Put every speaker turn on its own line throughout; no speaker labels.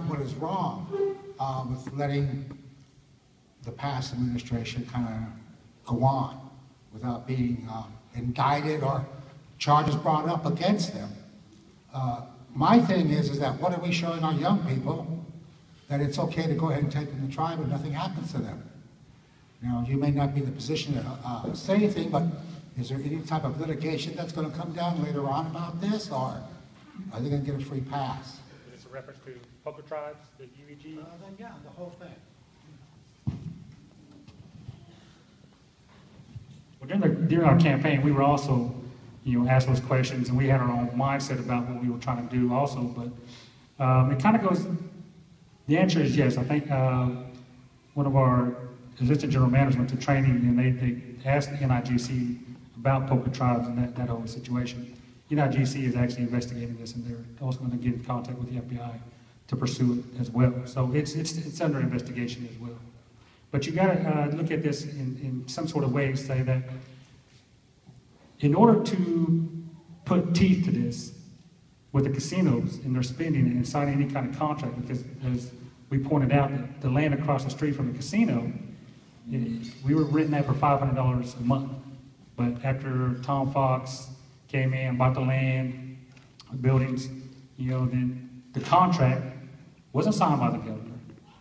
what is wrong with letting the past administration kind of go on without being indicted or charges brought up against them. My thing is that what are we showing our young people? That it's okay to go ahead and take them to trial and nothing happens to them. You know, you may not be in the position to say anything, but is there any type of litigation that's going to come down later on about this, or are they going to get a free pass?
Is this a reference to poker tribes, the UEG?
Then yeah, the whole thing.
Well, during our campaign, we were also, asked those questions, and we had our own mindset about what we were trying to do also, but it kind of goes, the answer is yes. I think one of our assistant general managers went to training, and they asked the NIGC about poker tribes and that whole situation. NIGC is actually investigating this, and they're also going to get in contact with the FBI to pursue it as well. So it's under investigation as well. But you got to look at this in some sort of way to say that in order to put teeth to this with the casinos and their spending and signing any kind of contract, because as we pointed out, the land across the street from the casino, we were renting that for $500 a month. But after Tom Fox came in, bought the land, buildings, then the contract wasn't signed by the governor,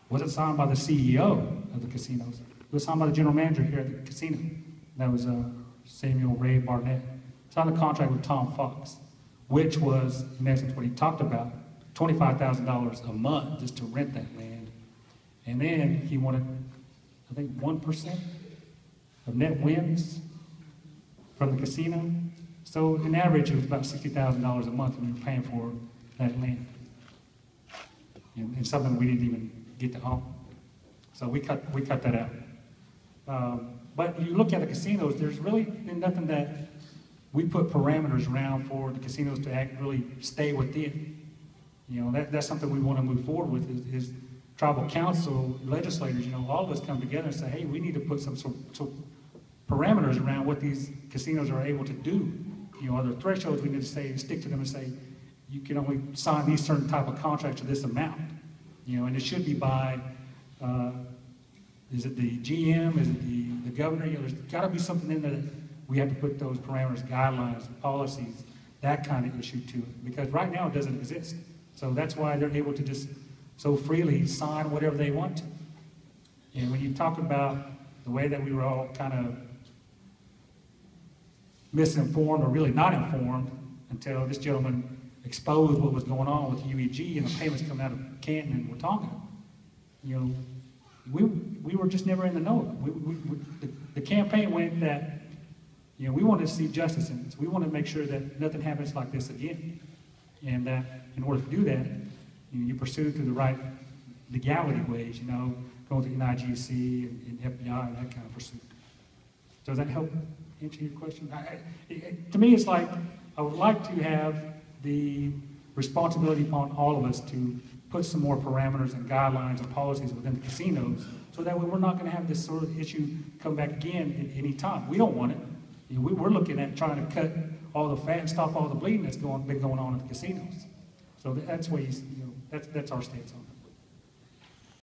wasn't signed by the CEO of the casinos. It was signed by the general manager here at the casino. That was Samuel Ray Barnett. Signed a contract with Tom Fox, which was, in essence, what he talked about, $25,000 a month just to rent that land. And then he wanted, I think, 1% of net wins from the casino. So in average, it was about $60,000 a month when we were paying for that land. And something we didn't even get to own. So we cut that out. But you look at the casinos, there's really been nothing that we put parameters around for the casinos to really stay within. That's something we want to move forward with is tribal council, legislators, all of us come together and say, hey, we need to put some sort of parameters around what these casinos are able to do. Are there thresholds we need to say, stick to them and say, you can only sign these certain type of contracts to this amount. And it should be by, is it the GM, is it the governor? There's got to be something in there that we have to put those parameters, guidelines, policies, that kind of issue to it. Because right now it doesn't exist. So that's why they're able to just so freely sign whatever they want to. And when you talk about the way that we were all kind of misinformed or really not informed until this gentleman exposed what was going on with UEG and the payments coming out of Canton and Watauga. We were just never in the know. The campaign went that, we wanted to see justice in this. We wanted to make sure that nothing happens like this again. And that in order to do that, you pursue through the right legality ways, going to NIGC and FBI and that kind of pursuit. Does that help answer your question? To me, it's like I would like to have the responsibility upon all of us to put some more parameters and guidelines and policies within the casinos so that way we're not going to have this sort of issue come back again at any time. We don't want it. We're looking at trying to cut all the fat and stop all the bleeding that's been going on at the casinos. So that's why that's our stance on it.